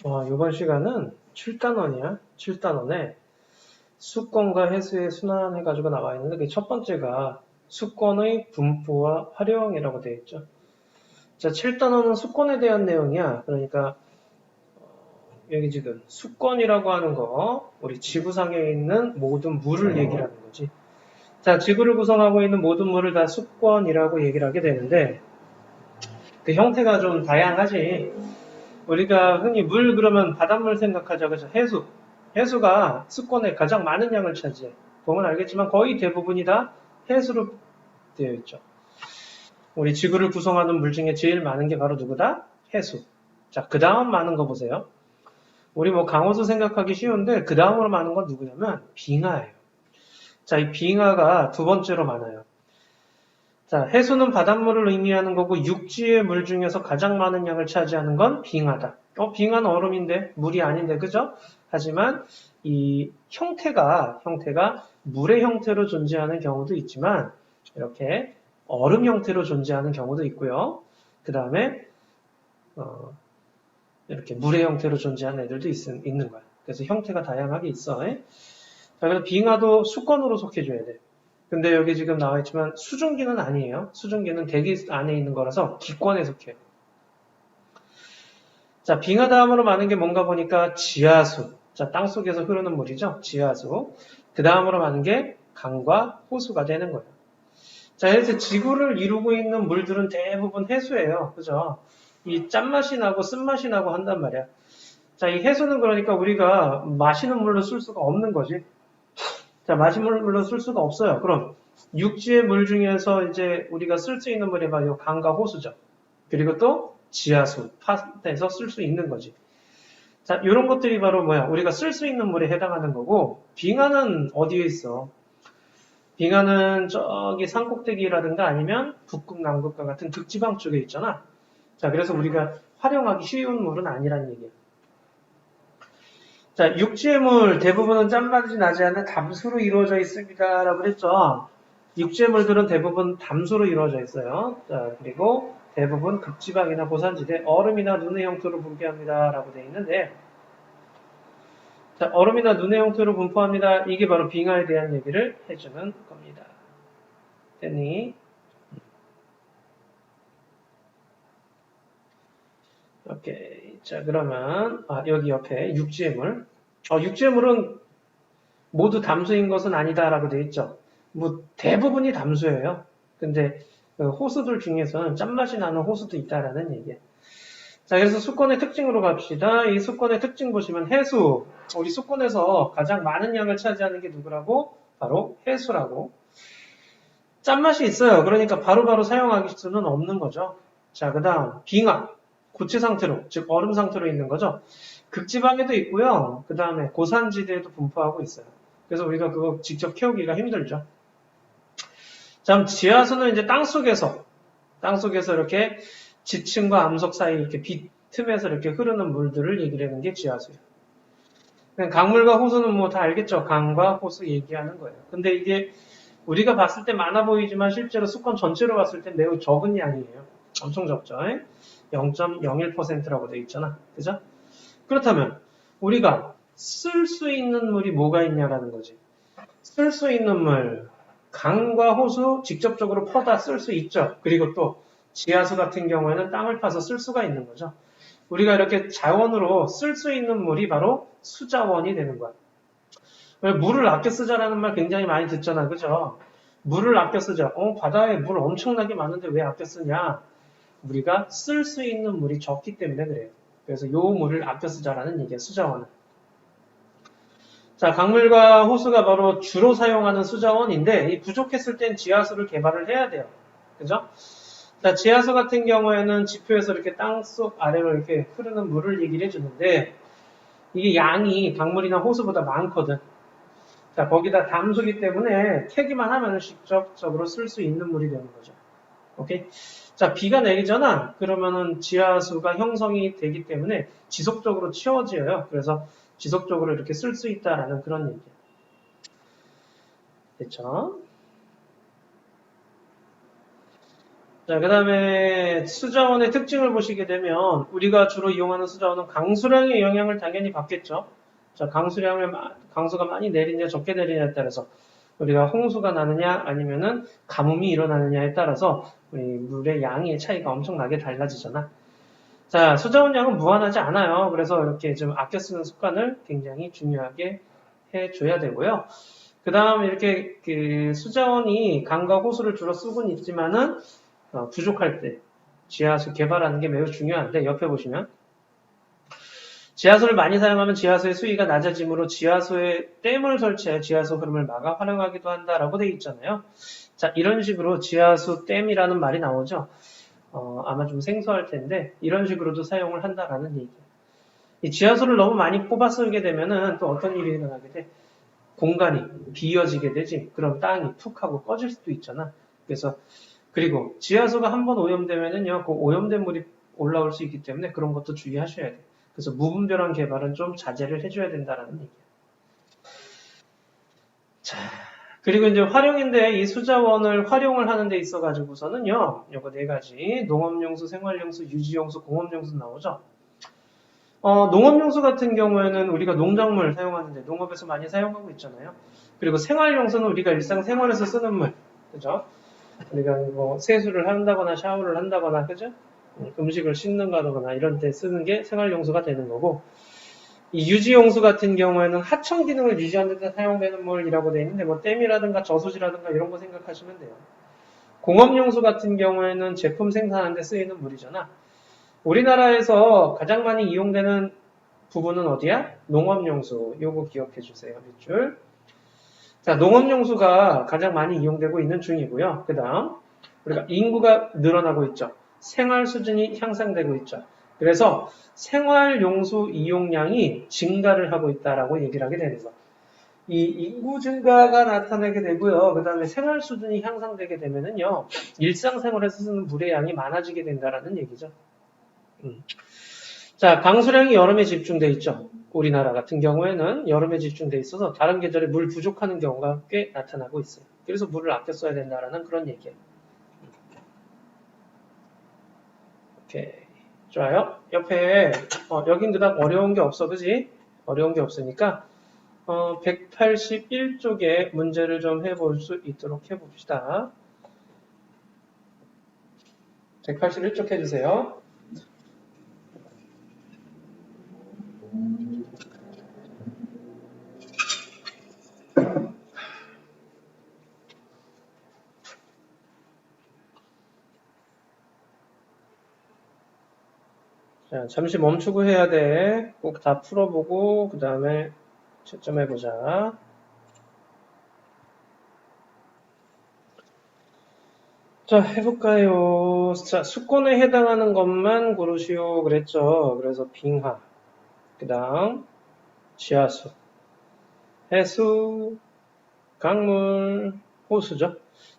이번 시간은 7단원이야. 7단원에 수권과 해수의 순환 해가지고 나와 있는데 그 첫 번째가 수권의 분포와 활용이라고 되어 있죠. 자, 7단원은 수권에 대한 내용이야. 그러니까 여기 지금 수권이라고 하는 거 우리 지구상에 있는 모든 물을 얘기하는 거지. 자, 지구를 구성하고 있는 모든 물을 다 수권이라고 얘기를 하게 되는데 그 형태가 좀 다양하지. 우리가 흔히 물 그러면 바닷물 생각하자. 그죠? 해수. 해수가 수권의 가장 많은 양을 차지해. 보면 알겠지만 거의 대부분이 다 해수로 되어 있죠. 우리 지구를 구성하는 물 중에 제일 많은 게 바로 누구다? 해수. 자, 그 다음 많은 거 보세요. 우리 뭐 강호수 생각하기 쉬운데 그 다음으로 많은 건 누구냐면 빙하예요. 자, 이 빙하가 두 번째로 많아요. 자, 해수는 바닷물을 의미하는 거고 육지의 물 중에서 가장 많은 양을 차지하는 건 빙하다. 빙하는 얼음인데 물이 아닌데 그죠? 하지만 이 형태가 물의 형태로 존재하는 경우도 있지만 이렇게 얼음 형태로 존재하는 경우도 있고요. 그 다음에 이렇게 물의 형태로 존재하는 애들도 있는 거야. 그래서 형태가 다양하게 있어. 자, 그래서 빙하도 수권으로 속해줘야 돼. 근데 여기 지금 나와 있지만 수증기는 아니에요. 수증기는 대기 안에 있는 거라서 기권에 속해요. 자, 빙하 다음으로 많은 게 뭔가 보니까 지하수. 자, 땅속에서 흐르는 물이죠. 지하수. 그 다음으로 많은 게 강과 호수가 되는 거예요. 자, 그래서 지구를 이루고 있는 물들은 대부분 해수예요. 그죠? 이 짠맛이 나고 쓴맛이 나고 한단 말이야. 자, 이 해수는 그러니까 우리가 마시는 물로 쓸 수가 없는 거지. 자, 마시는 물로 쓸 수가 없어요. 그럼 육지의 물 중에서 이제 우리가 쓸 수 있는 물이 바로 강과 호수죠. 그리고 또 지하수, 팥에서 쓸 수 있는 거지. 자, 이런 것들이 바로 뭐야? 우리가 쓸 수 있는 물에 해당하는 거고, 빙하는 어디에 있어? 빙하는 저기 산꼭대기라든가 아니면 북극, 남극과 같은 극지방 쪽에 있잖아. 자, 그래서 우리가 활용하기 쉬운 물은 아니란 얘기야. 자, 육지의 물 대부분은 짠맛이 나지 않는 담수로 이루어져 있습니다. 라고 그랬죠. 육지의 물들은 대부분 담수로 이루어져 있어요. 자, 그리고 대부분 극지방이나 고산지대, 얼음이나 눈의 형태로 분포합니다. 라고 되어 있는데, 자, 얼음이나 눈의 형태로 분포합니다. 이게 바로 빙하에 대한 얘기를 해주는 겁니다. 됐니? 오케이. 자, 그러면, 여기 옆에 육지의 물. 육지의 물은 모두 담수인 것은 아니다라고 되어 있죠. 뭐 대부분이 담수예요. 근데 그 호수들 중에서는 짠맛이 나는 호수도 있다라는 얘기예요. 자, 그래서 수권의 특징으로 갑시다. 이 수권의 특징 보시면 해수. 우리 수권에서 가장 많은 양을 차지하는 게 누구라고? 바로 해수라고. 짠맛이 있어요. 그러니까 바로바로 사용할 수는 없는 거죠. 자, 그 다음 빙하. 고체 상태로, 즉 얼음 상태로 있는 거죠. 극지방에도 있고요. 그 다음에 고산지대에도 분포하고 있어요. 그래서 우리가 그거 직접 키우기가 힘들죠. 자, 지하수는 이제 땅속에서 이렇게 지층과 암석 사이 이렇게 틈에서 이렇게 흐르는 물들을 얘기를 하는 게 지하수예요. 강물과 호수는 뭐 다 알겠죠? 강과 호수 얘기하는 거예요. 근데 이게 우리가 봤을 때 많아 보이지만 실제로 수권 전체로 봤을 때 매우 적은 양이에요. 엄청 적죠? 0.01%라고 되어 있잖아. 그죠? 그렇다면 우리가 쓸 수 있는 물이 뭐가 있냐라는 거지. 쓸 수 있는 물, 강과 호수 직접적으로 퍼다 쓸 수 있죠. 그리고 또 지하수 같은 경우에는 땅을 파서 쓸 수가 있는 거죠. 우리가 이렇게 자원으로 쓸 수 있는 물이 바로 수자원이 되는 거야. 물을 아껴 쓰자라는 말 굉장히 많이 듣잖아. 그죠? 물을 아껴 쓰자. 바다에 물 엄청나게 많은데 왜 아껴 쓰냐? 우리가 쓸 수 있는 물이 적기 때문에 그래요. 그래서 요 물을 아껴 쓰자라는 얘기야. 수자원은. 자, 강물과 호수가 바로 주로 사용하는 수자원인데 이 부족했을 땐 지하수를 개발을 해야 돼요. 그죠? 자, 지하수 같은 경우에는 지표에서 이렇게 땅속 아래로 이렇게 흐르는 물을 얘기를 해주는데 이게 양이 강물이나 호수보다 많거든. 자, 거기다 담수기 때문에 캐기만 하면 직접적으로 쓸 수 있는 물이 되는 거죠. 오케이? 자, 비가 내리잖아. 그러면은 지하수가 형성이 되기 때문에 지속적으로 채워져요. 그래서 지속적으로 이렇게 쓸 수 있다라는 그런 얘기예요. 됐죠? 자, 그 다음에 수자원의 특징을 보시게 되면 우리가 주로 이용하는 수자원은 강수량의 영향을 당연히 받겠죠. 자, 강수가 많이 내리냐 적게 내리냐에 따라서 우리가 홍수가 나느냐 아니면은 가뭄이 일어나느냐에 따라서 우리 물의 양의 차이가 엄청나게 달라지잖아. 자, 수자원 양은 무한하지 않아요. 그래서 이렇게 좀 아껴 쓰는 습관을 굉장히 중요하게 해줘야 되고요. 그 다음 이렇게 그 수자원이 강과 호수를 주로 쓰고는 있지만은 부족할 때 지하수 개발하는 게 매우 중요한데 옆에 보시면 지하수를 많이 사용하면 지하수의 수위가 낮아지므로 지하수에 댐을 설치해 지하수 흐름을 막아 활용하기도 한다라고 되어 있잖아요. 자, 이런 식으로 지하수 댐이라는 말이 나오죠. 아마 좀 생소할 텐데 이런 식으로도 사용을 한다라는 얘기예요. 이 지하수를 너무 많이 뽑아 쓰게 되면은 또 어떤 일이 일어나게 돼? 공간이 비어지게 되지. 그럼 땅이 푹 하고 꺼질 수도 있잖아. 그리고 지하수가 한번 오염되면은요, 그 오염된 물이 올라올 수 있기 때문에 그런 것도 주의하셔야 돼요. 그래서 무분별한 개발은 좀 자제를 해줘야 된다는 얘기예요. 자, 그리고 이제 활용인데 이 수자원을 활용을 하는 데 있어 가지고서는요, 요거 네 가지 농업용수, 생활용수, 유지용수, 공업용수 나오죠. 농업용수 같은 경우에는 우리가 농작물 사용하는데 농업에서 많이 사용하고 있잖아요. 그리고 생활용수는 우리가 일상생활에서 쓰는 물, 그죠? 우리가 뭐 세수를 한다거나 샤워를 한다거나, 그죠? 음식을 씻는다거나 이런 데 쓰는 게 생활용수가 되는 거고, 이 유지용수 같은 경우에는 하청 기능을 유지하는 데 사용되는 물이라고 되어 있는데, 뭐 댐이라든가 저수지라든가 이런 거 생각하시면 돼요. 공업용수 같은 경우에는 제품 생산하는 데 쓰이는 물이잖아. 우리나라에서 가장 많이 이용되는 부분은 어디야? 농업용수. 요거 기억해 주세요. 밑줄. 자, 농업용수가 가장 많이 이용되고 있는 중이고요. 그 다음, 우리가 인구가 늘어나고 있죠. 생활 수준이 향상되고 있죠. 그래서 생활용수 이용량이 증가를 하고 있다라고 얘기를 하게 되는 거예요. 이 인구 증가가 나타나게 되고요. 그 다음에 생활 수준이 향상되게 되면은요, 일상생활에서 쓰는 물의 양이 많아지게 된다라는 얘기죠. 자, 강수량이 여름에 집중돼 있죠. 우리나라 같은 경우에는 여름에 집중돼 있어서 다른 계절에 물 부족하는 경우가 꽤 나타나고 있어요. 그래서 물을 아껴 써야 된다라는 그런 얘기예요. 오케이. 좋아요. 옆에 여긴 그닥 어려운 게 없어, 그지? 어려운 게 없으니까 181쪽에 문제를 좀 해볼 수 있도록 해봅시다. 181쪽 해주세요. 자, 잠시 멈추고 해야 돼. 꼭 다 풀어보고 그 다음에 채점해보자. 자, 해볼까요? 자, 수권에 해당하는 것만 고르시오 그랬죠. 그래서 빙하, 그 다음 지하수, 해수, 강물, 호수죠.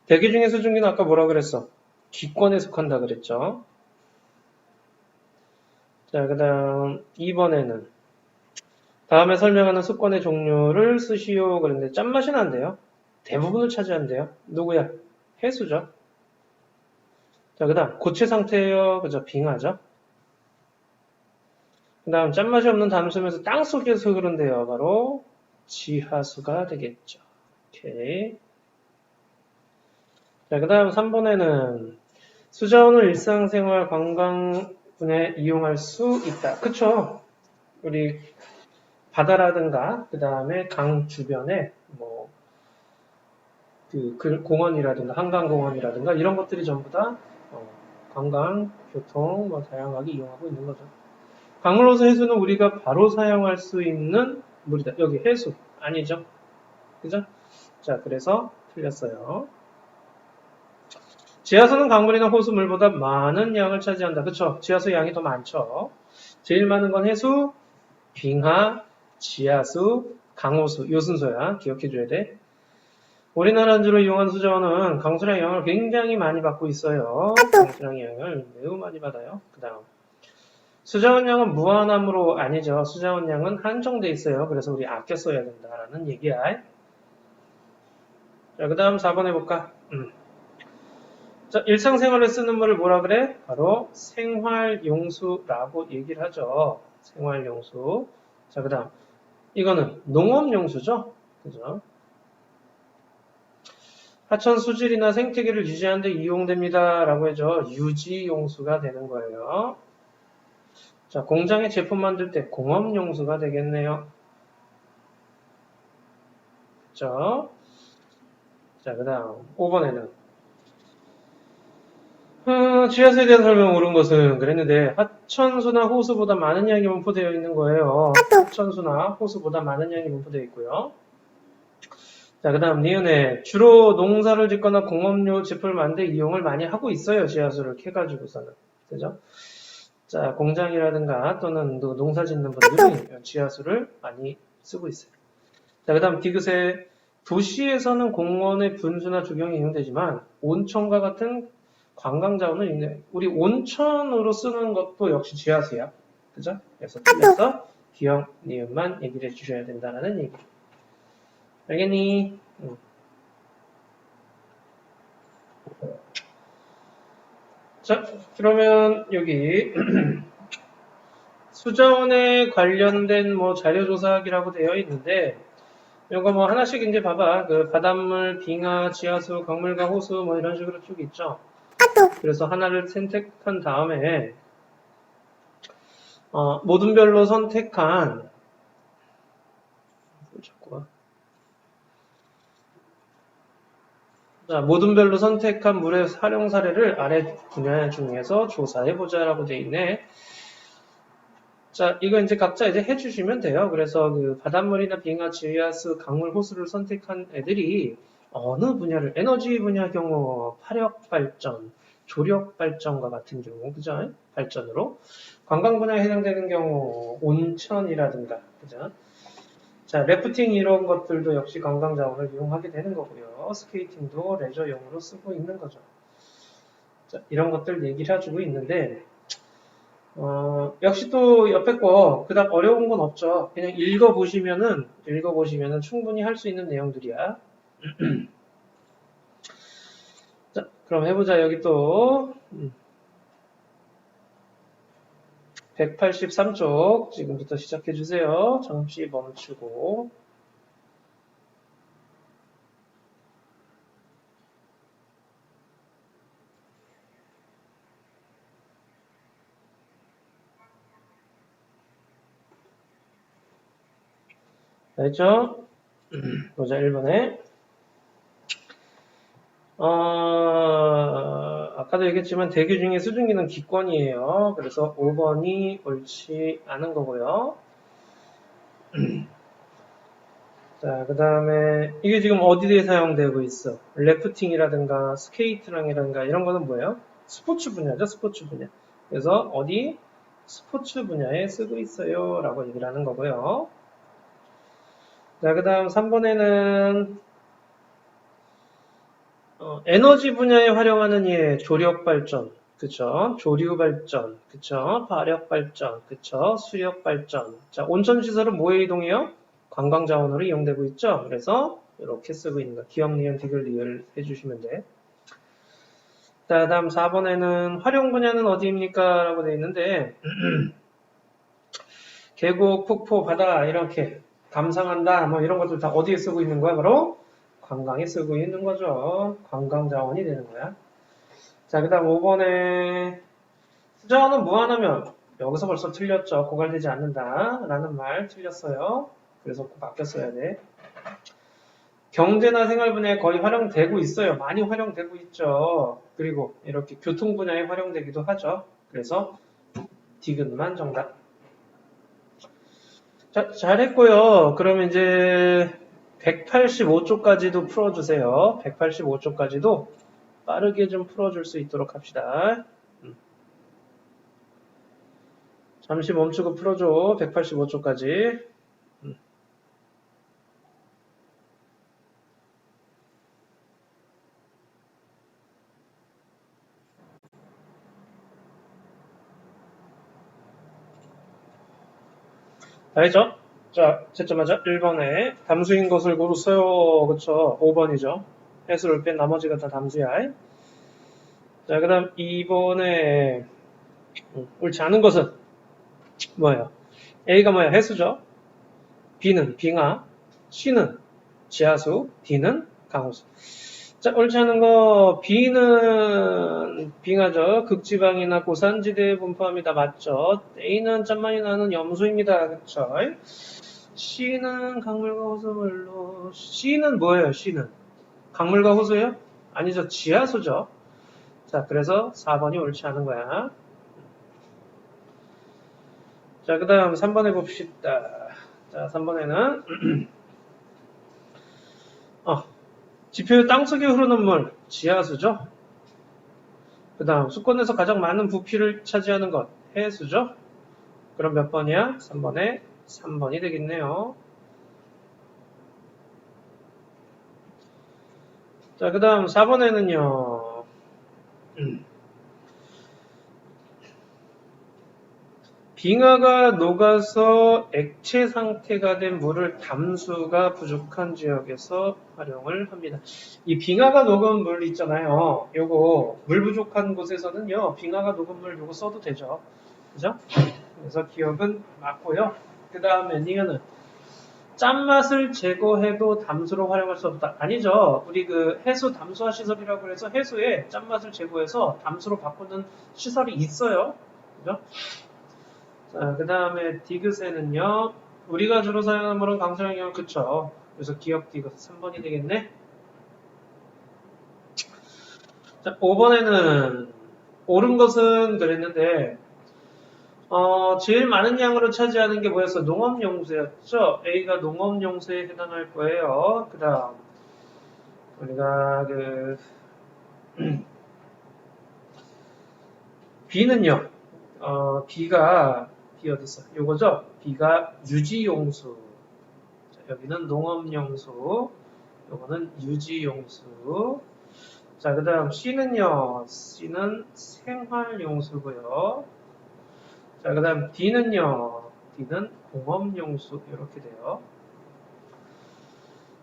대기 중의 수증기는 아까 뭐라 그랬어? 기권에 속한다 그랬죠. 자, 그 다음 2번에는 다음에 설명하는 수권의 종류를 쓰시오 그랬는데 짠맛이 난대요. 대부분을 차지한대요. 누구야? 해수죠. 자, 그 다음 고체 상태예요. 그죠? 빙하죠. 그 다음 짠맛이 없는 담수면서 땅속에서 흐른대요. 바로 지하수가 되겠죠. 오케이. 자, 그 다음 3번에는 수자원을 일상생활 관광분에 이용할 수 있다. 그쵸? 우리 바다라든가 그 다음에 강 주변에 뭐 그 공원이라든가 한강공원이라든가 이런 것들이 전부 다 관광, 교통 뭐 다양하게 이용하고 있는 거죠. 강물로서 해수는 우리가 바로 사용할 수 있는 물이다. 여기 해수 아니죠? 그죠? 자, 그래서 틀렸어요. 지하수는 강물이나 호수물보다 많은 양을 차지한다. 그쵸? 지하수 양이 더 많죠. 제일 많은 건 해수, 빙하, 지하수, 강호수. 요 순서야. 기억해줘야 돼. 우리나라 주로 이용한 수자원은 강수량 영향을 굉장히 많이 받고 있어요. 강수량 영향을 매우 많이 받아요. 그 다음 수자원 양은 무한함으로 아니죠. 수자원 양은 한정돼 있어요. 그래서 우리 아껴 써야 된다라는 얘기야. 자, 그 다음 4번 해볼까? 자, 일상생활에 쓰는 물을 뭐라 그래? 바로 생활용수라고 얘기를 하죠. 생활용수. 자, 그 다음. 이거는 농업용수죠. 그죠? 하천 수질이나 생태계를 유지하는 데 이용됩니다. 라고 해죠. 유지용수가 되는 거예요. 자, 공장에 제품 만들 때 공업용수가 되겠네요. 그죠? 자, 그 다음. 5번에는 지하수에 대한 설명 옳은 것은 그랬는데 하천수나 호수보다 많은 양이 분포되어 있는 거예요. 하천수나 호수보다 많은 양이 분포되어 있고요. 자, 그 다음 니은에 주로 농사를 짓거나 공업용 제품을 만들 이용을 많이 하고 있어요. 지하수를 캐가지고서는. 그죠? 자, 공장이라든가 또는 농사 짓는 분들이 지하수를 많이 쓰고 있어요. 자, 그 다음 디귿에 도시에서는 공원의 분수나 조경이 이용되지만 온천과 같은 관광 자원은 있네. 우리 온천으로 쓰는 것도 역시 지하수야. 그죠? 그래서 틀려서 기억, 니은만 얘기를 해주셔야 된다는 얘기. 알겠니? 자, 그러면 여기 수자원에 관련된 뭐 자료조사하기라고 되어 있는데 이거 뭐 하나씩 이제 봐봐. 그 바닷물, 빙하, 지하수, 강물과 호수 뭐 이런 식으로 쭉 있죠. 그래서 하나를 선택한 다음에 모든별로 선택한 자, 모든별로 선택한 물의 활용 사례를 아래 분야 중에서 조사해보자라고 돼 있네. 자, 이거 이제 각자 이제 해주시면 돼요. 그래서 그 바닷물이나 빙하, 지하수, 강물, 호수를 선택한 애들이 어느 분야를, 에너지 분야 경우 화력 발전, 조력 발전과 같은 경우, 그죠? 발전으로. 관광 분야에 해당되는 경우 온천이라든가, 그죠? 자, 래프팅 이런 것들도 역시 관광 자원을 이용하게 되는 거고요. 스케이팅도 레저용으로 쓰고 있는 거죠. 자, 이런 것들 얘기를 해주고 있는데, 역시 또 옆에 거 그닥 어려운 건 없죠. 그냥 읽어보시면은 충분히 할 수 있는 내용들이야. 자, 그럼 해보자. 여기 또 183쪽 지금부터 시작해 주세요. 잠시 멈추고. 알죠? 보자. 1번에 아까도 얘기했지만 대기 중에 수증기는 기권이에요. 그래서 5번이 옳지 않은 거고요. 자, 그 다음에 이게 지금 어디에 사용되고 있어? 래프팅이라든가 스케이트랑이라든가 이런 거는 뭐예요? 스포츠 분야죠, 스포츠 분야. 그래서 어디? 스포츠 분야에 쓰고 있어요 라고 얘기를 하는 거고요. 자, 그 다음 3번에는 에너지 분야에 활용하는 예, 조력 발전, 그쵸? 조류 발전, 그쵸? 발력 발전, 그쵸? 수력 발전. 자, 온천 시설은 뭐에 이동해요? 관광 자원으로 이용되고 있죠. 그래서 이렇게 쓰고 있는 거. 기억, 니은, 디귿, 리을 해주시면 돼. 자, 다음 4번에는 활용 분야는 어디입니까? 라고 되어 있는데 계곡, 폭포, 바다 이렇게 감상한다 뭐 이런 것들 다 어디에 쓰고 있는 거야? 바로 관광에 쓰고 있는 거죠. 관광 자원이 되는 거야. 자, 그 다음 5번에 수자원은 무한하면 여기서 벌써 틀렸죠. 고갈되지 않는다 라는 말 틀렸어요. 그래서 꼭 아껴 써야 돼. 경제나 생활 분야에 거의 활용되고 있어요. 많이 활용되고 있죠. 그리고 이렇게 교통 분야에 활용되기도 하죠. 그래서 디귿만 정답. 자, 잘했고요. 그럼 이제 185쪽까지도 풀어주세요. 185쪽까지도 빠르게 좀 풀어줄 수 있도록 합시다. 잠시 멈추고 풀어줘. 185쪽까지. 알죠? 자, 채점하자. 1번에 담수인 것을 고르세요. 그쵸? 5번이죠. 해수를 뺀 나머지가 다 담수야. 자, 그 다음 2번에 옳지 않은 것은 뭐예요? A가 뭐야? 해수죠. B는 빙하, C는 지하수, D는 강우수. 자, 옳지 않은 거 B는 빙하죠. 극지방이나 고산지대에 분포합니다. 맞죠? A는 짠만이 나는 염수입니다. 그쵸? C는 강물과 호수물로. C는 뭐예요? C는 강물과 호수예요? 아니죠. 지하수죠. 자, 그래서 4번이 옳지 않은 거야. 자, 그 다음 3번 해봅시다. 자, 3번에는 지표의 땅속에 흐르는 물, 지하수죠. 그 다음 수권에서 가장 많은 부피를 차지하는 것, 해수죠. 그럼 몇 번이야? 3번에 3번이 되겠네요. 자, 그 다음 4번에는요. 빙하가 녹아서 액체 상태가 된 물을 담수가 부족한 지역에서 활용을 합니다. 이 빙하가 녹은 물 있잖아요. 요거 물 부족한 곳에서는요. 빙하가 녹은 물 요거 써도 되죠. 그죠? 그래서 기억은 맞고요. 그 다음에 니은은 짠맛을 제거해도 담수로 활용할 수 없다. 아니죠. 우리 그 해수 담수화 시설이라고 해서 해수에 짠맛을 제거해서 담수로 바꾸는 시설이 있어요. 그죠? 자, 그 다음에 디귿에는요. 우리가 주로 사용하는 물은 강수량이요. 그쵸. 그래서 기억 디귿 3번이 되겠네. 자, 5번에는 옳은 것은 그랬는데 제일 많은 양으로 차지하는 게 뭐였어? 농업용수였죠? A가 농업용수에 해당할 거예요. 그 다음 우리가 B는요. B가 B 어딨어? 요거죠? B가 유지용수. 자, 여기는 농업용수. 요거는 유지용수. 자, 그 다음 C는요. C는 생활용수고요. 자, 그 다음 D는요. D는 공업용수. 이렇게 돼요.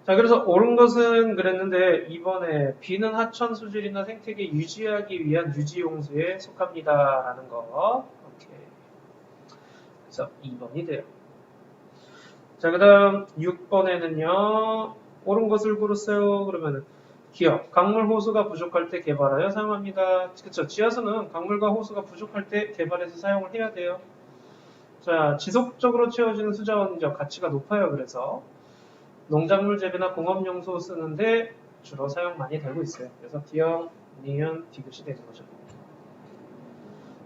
자, 그래서 옳은 것은 그랬는데 이번에 B는 하천 수질이나 생태계 유지하기 위한 유지용수에 속합니다. 라는 거. 오케이. 그래서 2번이 돼요. 자, 그 다음 6번에는요. 옳은 것을 고르세요. 그러면은 기억. 강물 호수가 부족할 때 개발하여 사용합니다. 그쵸. 지하수는 강물과 호수가 부족할 때 개발해서 사용을 해야 돼요. 자, 지속적으로 채워지는 수자원적 가치가 높아요. 그래서 농작물 재배나 공업용수 쓰는데 주로 사용 많이 되고 있어요. 그래서 D형, 니은, 디귿이 되는 거죠.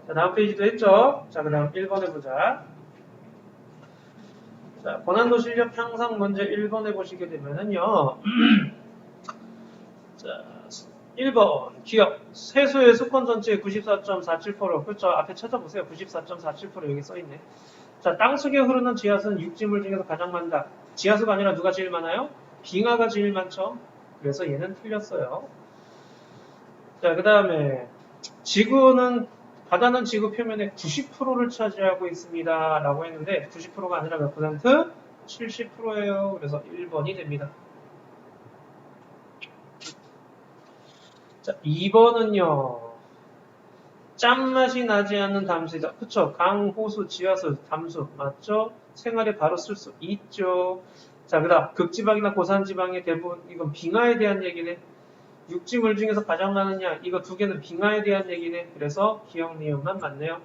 자, 다음 페이지도 했죠? 자, 그 다음 1번 해보자. 자, 고난도 실력 향상 문제 1번 해보시게 되면은요. 자, 1번 기억. 세수의 수권 전체의 94.47%. 그렇죠. 앞에 찾아보세요. 94.47% 여기 써있네. 자, 땅속에 흐르는 지하수는 육지물 중에서 가장 많다. 지하수가 아니라 누가 제일 많아요? 빙하가 제일 많죠. 그래서 얘는 틀렸어요. 자, 그 다음에 지구는 바다는 지구 표면의 90%를 차지하고 있습니다. 라고 했는데 90%가 아니라 몇 퍼센트? 70%예요. 그래서 1번이 됩니다. 자, 2번은요. 짠맛이 나지 않는 담수이다. 그쵸? 강, 호수, 지하수, 담수. 맞죠? 생활에 바로 쓸 수 있죠. 자, 그 다음 극지방이나 고산지방의 대부분 이건 빙하에 대한 얘기네. 육지물 중에서 가장 많으냐? 이거 두 개는 빙하에 대한 얘기네. 그래서 기억 니은만 맞네요.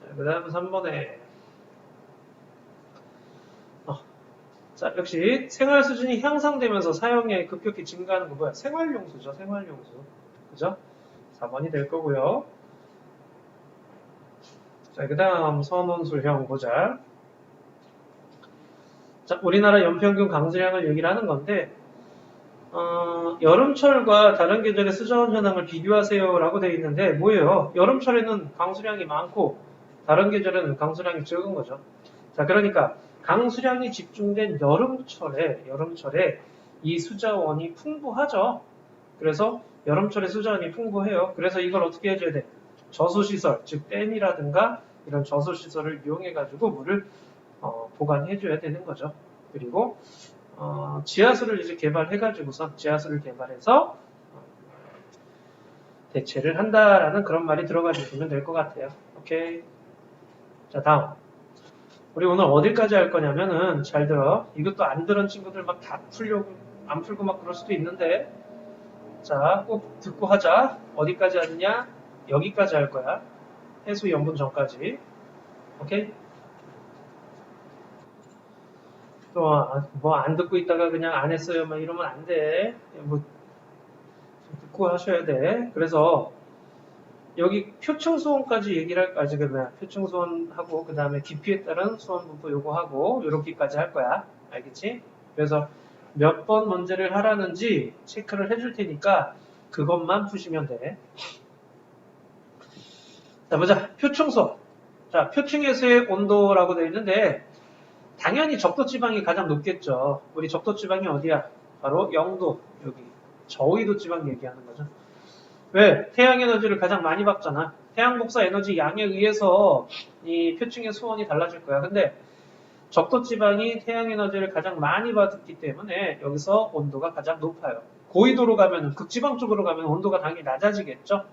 자, 그 다음 3번에 자, 역시 생활 수준이 향상되면서 사용량이 급격히 증가하는 거 뭐야? 생활용수죠. 생활용수. 그죠? 4번이 될 거고요. 자, 그 다음 선온술형 보자. 자, 우리나라 연평균 강수량을 얘기를 하는 건데 여름철과 다른 계절의 수자원 현황을 비교하세요 라고 되어 있는데 뭐예요? 여름철에는 강수량이 많고 다른 계절에는 강수량이 적은 거죠. 자, 그러니까 강수량이 집중된 여름철에 이 수자원이 풍부하죠. 그래서 여름철에 수자원이 풍부해요. 그래서 이걸 어떻게 해줘야 돼? 저수시설, 즉 댐이라든가 이런 저수시설을 이용해가지고 물을 보관해줘야 되는 거죠. 그리고 지하수를 이제 개발해가지고서 지하수를 개발해서 대체를 한다라는 그런 말이 들어가 주시면 될 것 같아요. 오케이. 자, 다음. 우리 오늘 어디까지 할 거냐면은, 잘 들어. 이것도 안 들은 친구들 막 다 풀려고, 안 풀고 막 그럴 수도 있는데, 자, 꼭 듣고 하자. 어디까지 하느냐? 여기까지 할 거야. 해수 연분 전까지. 오케이? 또, 뭐 안 듣고 있다가 그냥 안 했어요. 막 이러면 안 돼. 뭐, 듣고 하셔야 돼. 그래서, 여기 표층 수온까지 얘기를 할 거야. 지금 표층 수온하고, 그 다음에 깊이에 따른 수온 분포 요거 하고, 요렇게까지 할 거야. 알겠지? 그래서 몇 번 문제를 하라는지 체크를 해줄 테니까, 그것만 푸시면 돼. 자, 보자. 표층 수온. 자, 표층에서의 온도라고 되어 있는데, 당연히 적도지방이 가장 높겠죠. 우리 적도지방이 어디야? 바로 0도, 여기. 저위도 지방 얘기하는 거죠. 왜? 태양 에너지를 가장 많이 받잖아. 태양 복사 에너지 양에 의해서 이 표층의 수온이 달라질 거야. 근데 적도지방이 태양 에너지를 가장 많이 받기 때문에 여기서 온도가 가장 높아요. 고위도로 가면, 극지방 쪽으로 가면 온도가 당연히 낮아지겠죠.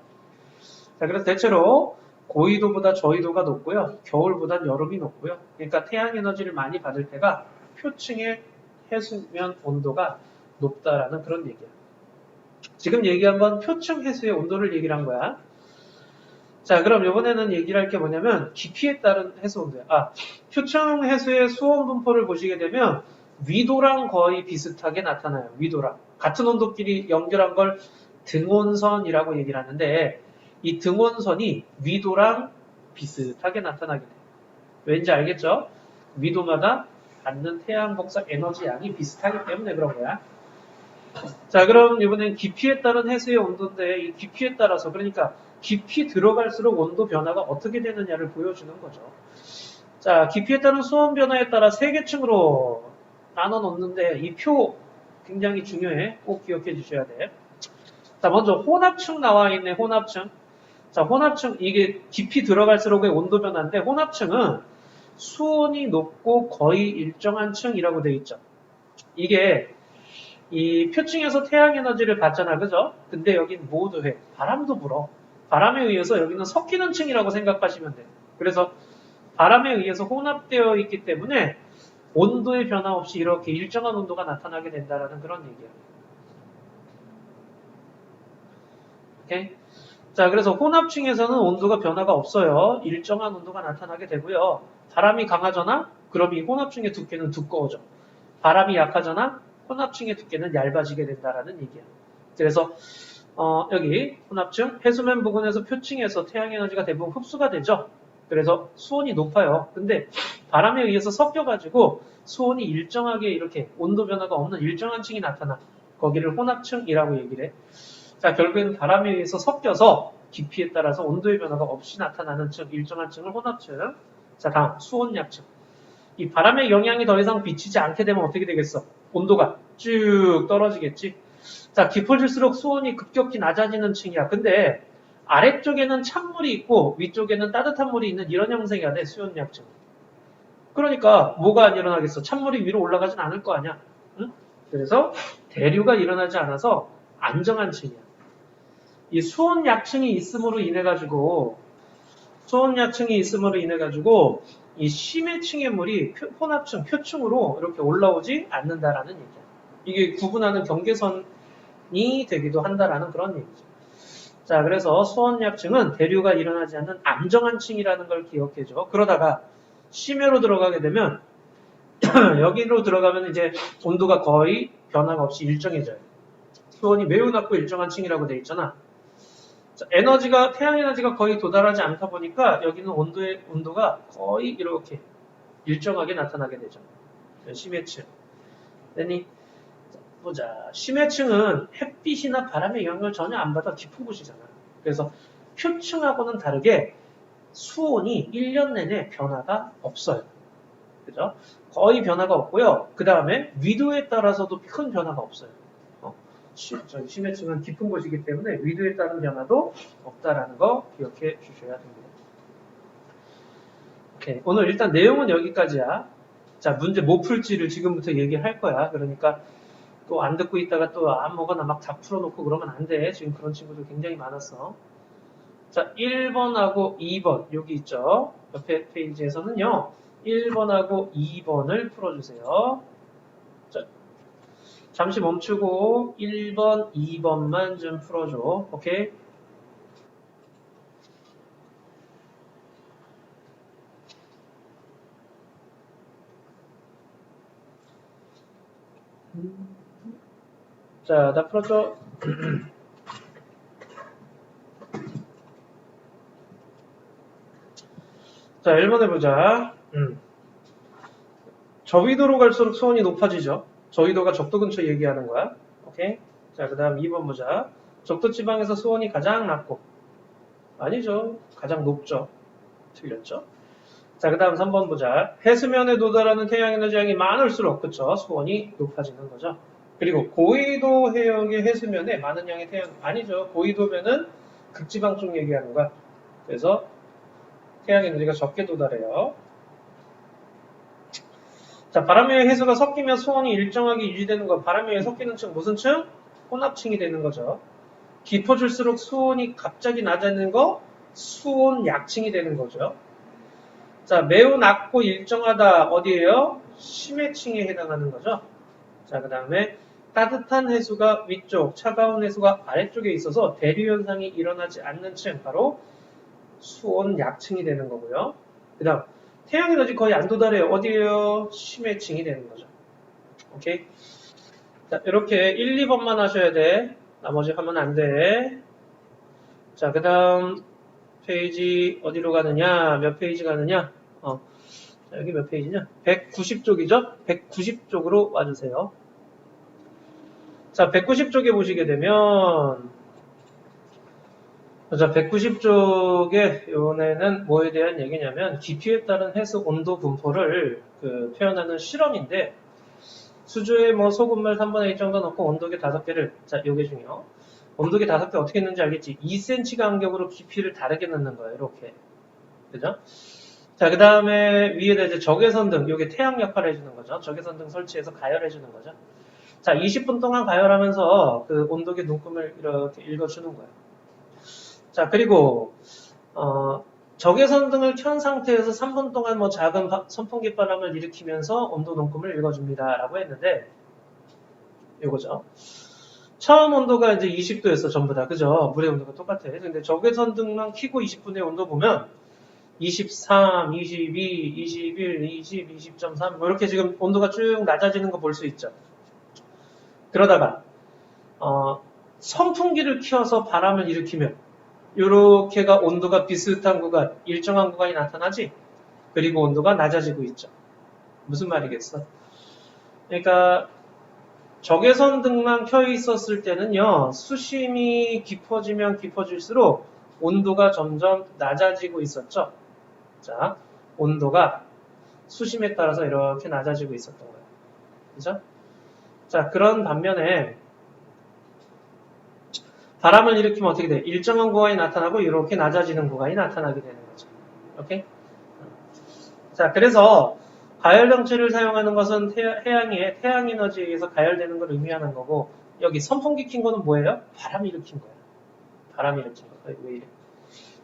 자, 그래서 대체로 고위도보다 저위도가 높고요. 겨울보단 여름이 높고요. 그러니까 태양 에너지를 많이 받을 때가 표층의 해수면 온도가 높다라는 그런 얘기야. 지금 얘기한 건 표층 해수의 온도를 얘기를 한 거야. 자, 그럼 이번에는 얘기를 할 게 뭐냐면 깊이에 따른 해수 온도야. 표층 해수의 수온 분포를 보시게 되면 위도랑 거의 비슷하게 나타나요. 위도랑. 같은 온도끼리 연결한 걸 등온선이라고 얘기를 하는데 이 등온선이 위도랑 비슷하게 나타나게 돼요. 왠지 알겠죠? 위도마다 받는 태양 복사 에너지 양이 비슷하기 때문에 그런 거야. 자, 그럼 이번엔 깊이에 따른 해수의 온도인데 이 깊이에 따라서 그러니까 깊이 들어갈수록 온도 변화가 어떻게 되느냐를 보여주는 거죠. 자, 깊이에 따른 수온 변화에 따라 세 계층으로 나눠 놓는데 이 표 굉장히 중요해. 꼭 기억해 주셔야 돼. 자, 먼저 혼합층 나와 있네. 혼합층. 자, 혼합층 이게 깊이 들어갈수록의 온도 변화인데 혼합층은 수온이 높고 거의 일정한 층이라고 되어 있죠. 이게 이 표층에서 태양 에너지를 받잖아, 그죠? 근데 여긴 모두 해. 바람도 불어. 바람에 의해서 여기는 섞이는 층이라고 생각하시면 돼요. 그래서 바람에 의해서 혼합되어 있기 때문에 온도의 변화 없이 이렇게 일정한 온도가 나타나게 된다는 그런 얘기예요. 오케이? 자, 그래서 혼합층에서는 온도가 변화가 없어요. 일정한 온도가 나타나게 되고요. 바람이 강하잖아? 그럼 이 혼합층의 두께는 두꺼워져. 바람이 약하잖아? 혼합층의 두께는 얇아지게 된다는 얘기야. 그래서 여기 혼합층, 해수면 부근에서 표층에서 태양 에너지가 대부분 흡수가 되죠. 그래서 수온이 높아요. 근데 바람에 의해서 섞여가지고 수온이 일정하게 이렇게 온도 변화가 없는 일정한 층이 나타나. 거기를 혼합층이라고 얘기를 해. 자, 결국에는 바람에 의해서 섞여서 깊이에 따라서 온도의 변화가 없이 나타나는 층, 일정한 층을 혼합층. 자, 다음 수온약층. 이 바람의 영향이 더 이상 비치지 않게 되면 어떻게 되겠어? 온도가 쭉 떨어지겠지. 자, 깊어질수록 수온이 급격히 낮아지는 층이야. 근데 아래쪽에는 찬물이 있고 위쪽에는 따뜻한 물이 있는 이런 형성이야 돼, 수온약층. 그러니까 뭐가 안 일어나겠어? 찬물이 위로 올라가진 않을 거 아니야. 응? 그래서 대류가 일어나지 않아서 안정한 층이야. 이 수온약층이 있음으로 인해 가지고 이 심해층의 물이 혼합층, 표층으로 이렇게 올라오지 않는다라는 얘기야. 이게 구분하는 경계선이 되기도 한다라는 그런 얘기죠. 자, 그래서 수온약층은 대류가 일어나지 않는 안정한 층이라는 걸 기억해줘. 그러다가 심해로 들어가게 되면 여기로 들어가면 이제 온도가 거의 변화가 없이 일정해져요. 수온이 매우 낮고 일정한 층이라고 돼 있잖아. 자, 태양 에너지가 거의 도달하지 않다 보니까 여기는 온도가 거의 이렇게 일정하게 나타나게 되죠. 심해층. 됐니? 보자. 심해층은 햇빛이나 바람의 영향을 전혀 안 받아 깊은 곳이잖아. 그래서 표층하고는 다르게 수온이 1년 내내 변화가 없어요. 그죠? 거의 변화가 없고요. 그 다음에 위도에 따라서도 큰 변화가 없어요. 심해층은 깊은 곳이기 때문에 위도에 따른 변화도 없다라는 거 기억해 주셔야 됩니다. 오케이. 오늘 일단 내용은 여기까지야. 자, 문제 못 풀지를 지금부터 얘기할 거야. 그러니까 또 안 듣고 있다가 또 아무거나 막 다 풀어놓고 그러면 안 돼. 지금 그런 친구들 굉장히 많았어. 자, 1번하고 2번 여기 있죠. 옆에 페이지에서는요. 1번하고 2번을 풀어주세요. 자, 잠시 멈추고 1번, 2번만 좀 풀어줘. 오케이? 자, 다 풀었죠? 자, 1번 해보자. 저위도로 갈수록 수온이 높아지죠. 저위도가 적도 근처 얘기하는 거야. 오케이? 자, 그 다음 2번 보자. 적도 지방에서 수온이 가장 낮고. 아니죠. 가장 높죠. 틀렸죠. 자, 그 다음 3번 보자. 해수면에 도달하는 태양에너지 양이 많을수록, 그쵸? 수온이 높아지는 거죠. 그리고 고위도 해역의 해수면에 많은 양의 태양, 아니죠. 고위도면은 극지방 쪽 얘기하는 거야. 그래서 태양에너지가 적게 도달해요. 자, 바람의 해수가 섞이면 수온이 일정하게 유지되는 거. 바람의 섞이는 층 무슨 층? 혼합층이 되는 거죠. 깊어질수록 수온이 갑자기 낮아지는 거 수온 약층이 되는 거죠. 자, 매우 낮고 일정하다 어디예요? 심해층에 해당하는 거죠. 자, 그 다음에 따뜻한 해수가 위쪽, 차가운 해수가 아래쪽에 있어서 대류 현상이 일어나지 않는 층 바로 수온 약층이 되는 거고요. 그 다음 태양에너지 거의 안 도달해요. 어디에요? 심해층이 되는 거죠. 오케이? 자, 이렇게 1, 2번만 하셔야 돼. 나머지 하면 안 돼. 자, 그 다음 페이지 어디로 가느냐? 몇 페이지 가느냐? 자, 여기 몇 페이지냐? 190쪽이죠? 190쪽으로 와주세요. 자, 190쪽에 보시게 되면 자, 190쪽에 이번에는 뭐에 대한 얘기냐면 깊이에 따른 해수 온도 분포를 표현하는 실험인데 수조에 뭐 소금물 3분의 1 정도 넣고 온도계 5개를 자, 요게 중요. 온도계 5개 어떻게 넣는지 알겠지? 2cm 간격으로 깊이를 다르게 넣는 거예요. 이렇게. 그죠? 자, 그 다음에 위에다 이제 적외선등, 요게 태양 역할을 해주는 거죠. 적외선등 설치해서 가열해주는 거죠. 자, 20분 동안 가열하면서 그 온도계 눈금을 이렇게 읽어주는 거예요. 자, 그리고 적외선등을 켠 상태에서 3분 동안 뭐 작은 선풍기 바람을 일으키면서 온도 눈금을 읽어줍니다. 라고 했는데 요거죠. 처음 온도가 이제 20도였어, 전부 다. 그죠? 물의 온도가 똑같아. 근데 적외선등만 켜고 20분의 온도 보면 23, 22, 21, 20, 20.3 뭐 이렇게 지금 온도가 쭉 낮아지는 거 볼 수 있죠. 그러다가 선풍기를 켜서 바람을 일으키면 이렇게가 온도가 비슷한 구간, 일정한 구간이 나타나지. 그리고 온도가 낮아지고 있죠. 무슨 말이겠어? 그러니까 적외선등만 켜 있었을 때는요. 수심이 깊어지면 깊어질수록 온도가 점점 낮아지고 있었죠. 자, 온도가 수심에 따라서 이렇게 낮아지고 있었던 거예요. 그죠? 자, 그런 반면에 바람을 일으키면 어떻게 돼? 일정한 구간이 나타나고 이렇게 낮아지는 구간이 나타나게 되는 거죠. 오케이? 자, 그래서 가열장치를 사용하는 것은 해양의 태양 에너지에 의해서 가열되는 걸 의미하는 거고 여기 선풍기 킨 거는 뭐예요? 바람 일으킨 거예요. 바람 일으킨 거. 왜 이래?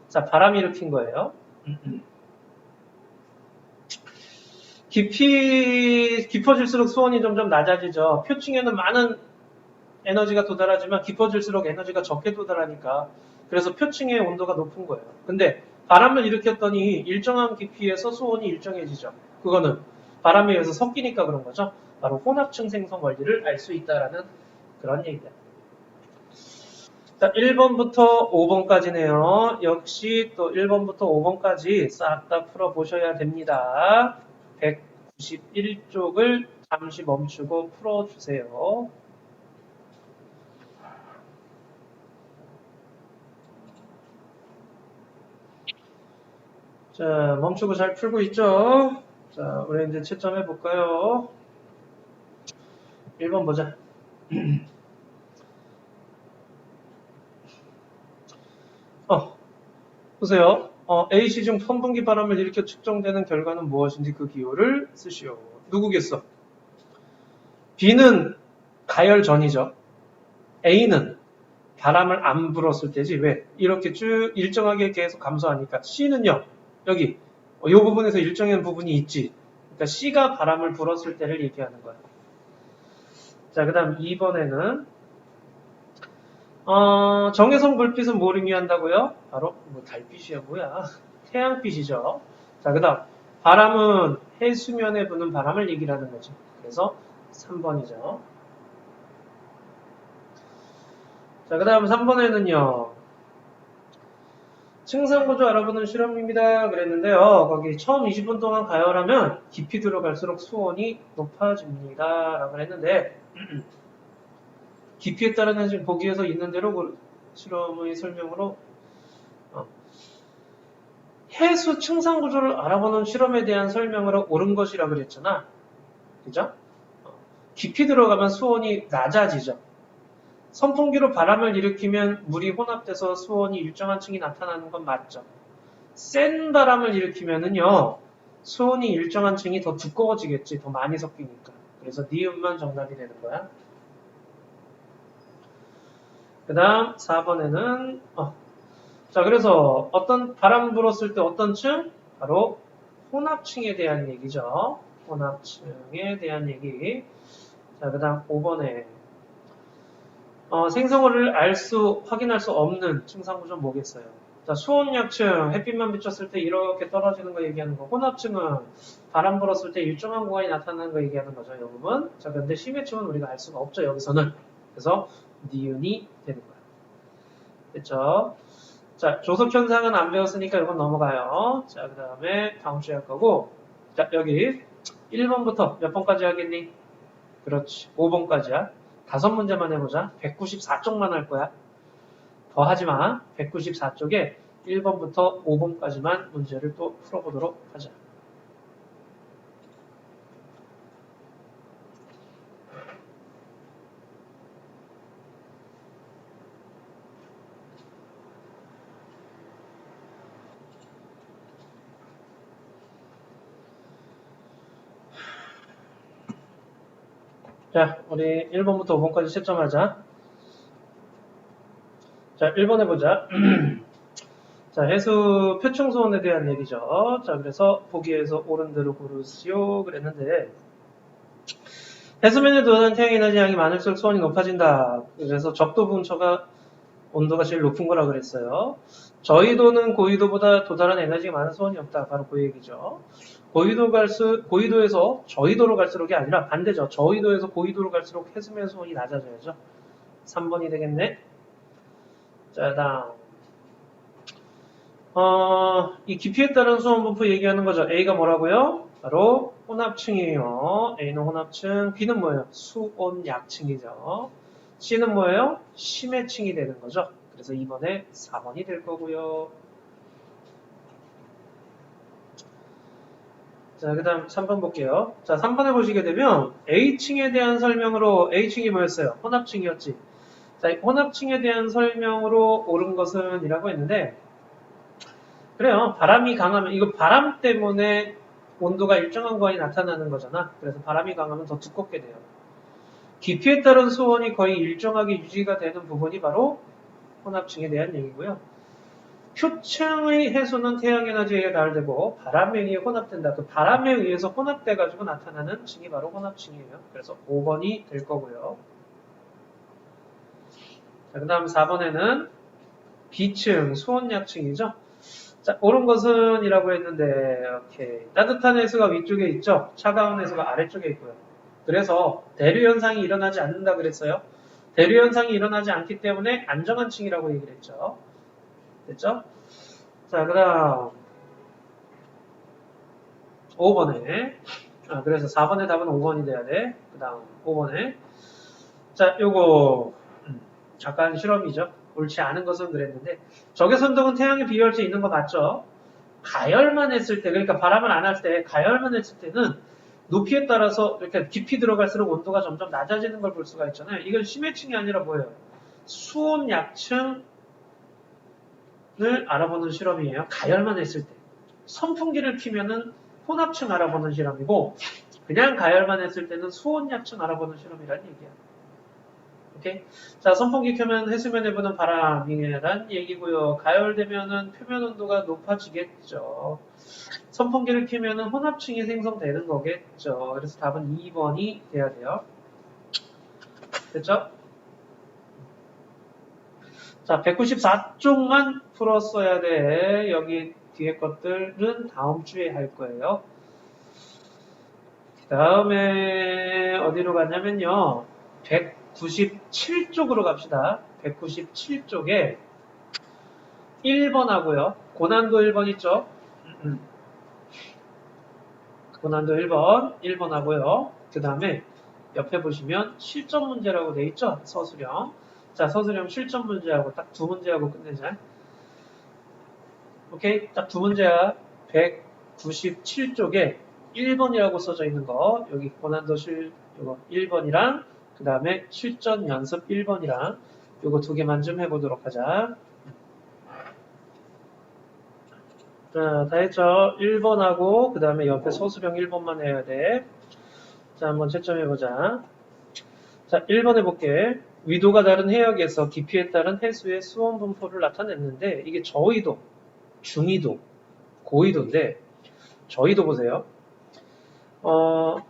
자, 바람 일으킨 거예요. 깊어질수록 수온이 점점 낮아지죠. 표층에는 많은 에너지가 도달하지만 깊어질수록 에너지가 적게 도달하니까 그래서 표층의 온도가 높은 거예요. 근데 바람을 일으켰더니 일정한 깊이에서 수온이 일정해지죠. 그거는 바람에 의해서 섞이니까 그런 거죠. 바로 혼합층 생성 원리를 알 수 있다라는 그런 얘기야. 자, 1번부터 5번까지네요. 역시 또 1번부터 5번까지 싹 다 풀어보셔야 됩니다. 191쪽을 잠시 멈추고 풀어주세요. 자, 멈추고 잘 풀고 있죠? 자, 우리 이제 채점해 볼까요? 1번 보자. 보세요. AC 중 선풍기 바람을 일으켜 측정되는 결과는 무엇인지 그 기호를 쓰시오. 누구겠어? B는 가열 전이죠. A는 바람을 안 불었을 때지. 왜? 이렇게 쭉 일정하게 계속 감소하니까. C는요. 여기 이 부분에서 일정한 부분이 있지. 그러니까 C가 바람을 불었을 때를 얘기하는 거야. 자, 그 다음 2번에는 정해성 불빛은 뭘 의미한다고요? 바로 뭐 달빛이야 뭐야. 태양빛이죠. 자, 그 다음 바람은 해수면에 부는 바람을 얘기하는 거죠. 그래서 3번이죠. 자, 그 다음 3번에는요. 층상구조 알아보는 실험입니다. 그랬는데요. 거기 처음 20분 동안 가열하면 깊이 들어갈수록 수온이 높아집니다. 라고 했는데 깊이에 따르는 지금 보기에서 있는 대로 그 실험의 설명으로 해수 층상구조를 알아보는 실험에 대한 설명으로 옳은 것이라 그랬잖아. 그죠? 깊이 들어가면 수온이 낮아지죠. 선풍기로 바람을 일으키면 물이 혼합돼서 수온이 일정한 층이 나타나는 건 맞죠. 센 바람을 일으키면은요, 수온이 일정한 층이 더 두꺼워지겠지. 더 많이 섞이니까. 그래서 니은만 정답이 되는 거야. 그 다음 4번에는 자, 그래서 어떤 바람 불었을 때 어떤 층? 바로 혼합층에 대한 얘기죠. 혼합층에 대한 얘기. 자, 그 다음 5번에 생성호를 확인할 수 없는 층상구조는 뭐겠어요? 자, 수온약층, 햇빛만 비쳤을 때 이렇게 떨어지는 거 얘기하는 거. 혼합층은 바람 불었을 때 일정한 구간이 나타나는 거 얘기하는 거죠, 이 부분. 자, 근데 심해층은 우리가 알 수가 없죠, 여기서는. 그래서 니은이 되는 거야. 됐죠? 자, 조석현상은 안 배웠으니까 이건 넘어가요. 자, 그 다음에 다음 주에 할 거고. 자, 여기 1번부터 몇 번까지 하겠니? 그렇지, 5번까지야. 5문제만 해보자. 194쪽만 할 거야. 더 하지 마. 194쪽에 1번부터 5번까지만 문제를 또 풀어보도록 하자. 자, 우리 1번부터 5번까지 채점하자. 자, 1번 해보자. 자, 해수 표층수온에 대한 얘기죠. 자, 그래서 보기에서 옳은 대로 고르시오 그랬는데 해수면에 도달하는 태양에너지 양이 많을수록 수온이 높아진다. 그래서 적도 분처가 온도가 제일 높은 거라 그랬어요. 저희도는 고위도보다 도달한 에너지가 많은 수온이 없다. 바로 그 얘기죠. 고위도에서 저희도로 갈수록이 아니라 반대죠. 저희도에서 고위도로 갈수록 해수면 수온이 낮아져야죠. 3번이 되겠네. 자, 다음. 이 깊이에 따른 수온 분포 얘기하는 거죠. A가 뭐라고요? 바로 혼합층이에요. A는 혼합층, B는 뭐예요? 수온 약층이죠. C는 뭐예요? 심해층이 되는 거죠. 그래서 2번에 4번이 될 거고요. 자, 그 다음 3번 볼게요. 자, 3번에 보시게 되면 A층에 대한 설명으로 A층이 뭐였어요? 혼합층이었지. 자, 혼합층에 대한 설명으로 옳은 것은 이라고 했는데 그래요. 바람이 강하면 이거 바람 때문에 온도가 일정한 구간이 나타나는 거잖아. 그래서 바람이 강하면 더 두껍게 돼요. 깊이에 따른 수온이 거의 일정하게 유지가 되는 부분이 바로 혼합층에 대한 얘기고요. 표층의 해수는 태양에너지에 가열되고 바람에 의해 혼합된다. 그 바람에 의해서 혼합돼가지고 나타나는 층이 바로 혼합층이에요. 그래서 5번이 될 거고요. 자, 그 다음 4번에는 B층, 수온약층이죠. 자, 옳은 것은 이라고 했는데 오케이. 따뜻한 해수가 위쪽에 있죠. 차가운 해수가 아래쪽에 있고요. 그래서 대류 현상이 일어나지 않는다 그랬어요. 대류 현상이 일어나지 않기 때문에 안정한 층이라고 얘기를 했죠. 됐죠? 자, 그 다음 5번에 그래서 4번의 답은 5번이 돼야 돼. 그 다음 5번에 자, 요거 잠깐 실험이죠. 옳지 않은 것은 그랬는데 적외선동은 태양에 비유할 수 있는 거 맞죠? 가열만 했을 때, 그러니까 바람을 안 할 때 가열만 했을 때는 높이에 따라서 이렇게 깊이 들어갈수록 온도가 점점 낮아지는 걸 볼 수가 있잖아요. 이건 심해층이 아니라 뭐예요? 수온 약층을 알아보는 실험이에요. 가열만 했을 때. 선풍기를 키면은 혼합층 알아보는 실험이고 그냥 가열만 했을 때는 수온 약층 알아보는 실험이라는 얘기야. 오케이? 자, 선풍기 켜면 해수면에 부는 바람이란 얘기고요. 가열되면은 표면 온도가 높아지겠죠. 선풍기를 켜면은 혼합층이 생성되는 거겠죠. 그래서 답은 2번이 돼야 돼요. 됐죠? 자, 194쪽만 풀었어야 돼. 여기 뒤에 것들은 다음 주에 할 거예요. 그 다음에 어디로 가냐면요. 197쪽으로 갑시다. 197쪽에 1번 하고요. 고난도 1번 있죠? 고난도 1번 하고요. 그 다음에 옆에 보시면 실전 문제라고 돼 있죠? 서술형. 자, 서술형 실전 문제하고 딱 두 문제하고 끝내자. 오케이? 딱 두 문제야. 197쪽에 1번이라고 써져 있는 거. 여기 고난도 요거 1번이랑 그 다음에 실전 연습 1번이랑 요거 두 개만 좀 해보도록 하자. 자, 다 했죠? 1번하고 그 다음에 옆에 서술형 1번만 해야 돼. 자, 한번 채점해보자. 자, 1번 해볼게. 위도가 다른 해역에서 깊이에 따른 해수의 수온 분포를 나타냈는데 이게 저위도, 중위도, 고위도인데 저위도 보세요.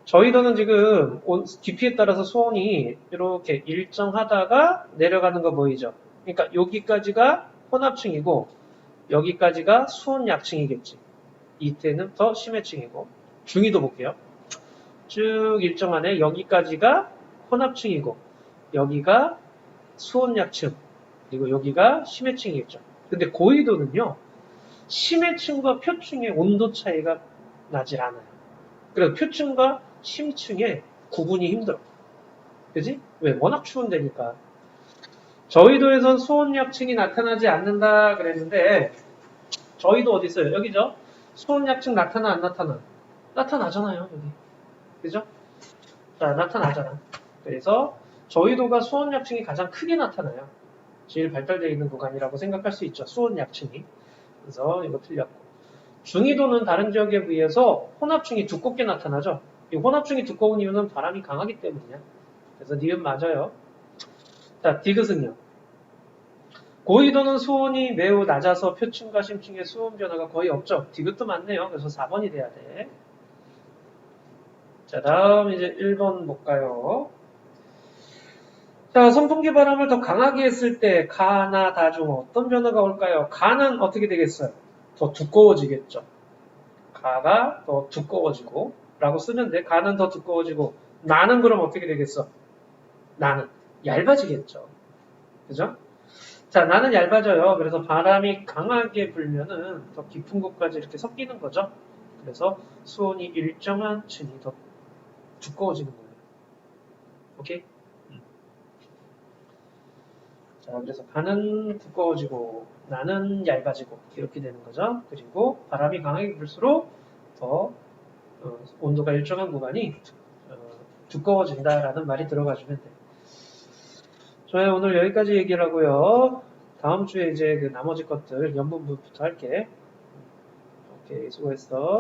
저위도는 지금 깊이에 따라서 수온이 이렇게 일정하다가 내려가는 거 보이죠? 그러니까 여기까지가 혼합층이고 여기까지가 수온 약층이겠지. 이때는 더 심해층이고 중위도 볼게요. 쭉 일정하네. 여기까지가 혼합층이고 여기가 수온약층 그리고 여기가 심해층이겠죠. 근데 고위도는요. 심해층과 표층의 온도 차이가 나질 않아요. 그래서 표층과 심층의 구분이 힘들어. 그지? 왜? 워낙 추운 데니까. 저위도에선 수온약층이 나타나지 않는다 그랬는데 저위도 어디 있어요? 여기죠? 수온약층 나타나 안 나타나? 나타나잖아요. 여기. 그죠? 자, 나타나잖아. 그래서 저위도가 수온약층이 가장 크게 나타나요. 제일 발달되어 있는 구간이라고 생각할 수 있죠. 수온약층이. 그래서 이거 틀렸고. 중위도는 다른 지역에 비해서 혼합층이 두껍게 나타나죠. 이 혼합층이 두꺼운 이유는 바람이 강하기 때문이야. 그래서 니은 맞아요. 자, 디귿은요. 고위도는 수온이 매우 낮아서 표층과 심층의 수온 변화가 거의 없죠. 디귿도 맞네요. 그래서 4번이 돼야 돼. 자, 다음 이제 1번 볼까요? 자, 선풍기 바람을 더 강하게 했을 때 가나 다 중 어떤 변화가 올까요? 가는 어떻게 되겠어요? 더 두꺼워지겠죠. 가가 더 두꺼워지고 라고 쓰면 돼. 가는 더 두꺼워지고 나는 그럼 어떻게 되겠어? 나는 얇아지겠죠. 그죠? 자, 나는 얇아져요. 그래서 바람이 강하게 불면은 더 깊은 곳까지 이렇게 섞이는 거죠. 그래서 수온이 일정한 층이 더 두꺼워지는 거예요. 오케이? 자, 그래서 가는 두꺼워지고 나는 얇아지고 이렇게 되는 거죠. 그리고 바람이 강하게 불수록 더 온도가 일정한 구간이 두꺼워진다라는 말이 들어가주면 돼. 좋아요. 오늘 여기까지 얘기를 하고요. 다음 주에 이제 그 나머지 것들 연분부터 할게. 오케이, 수고했어.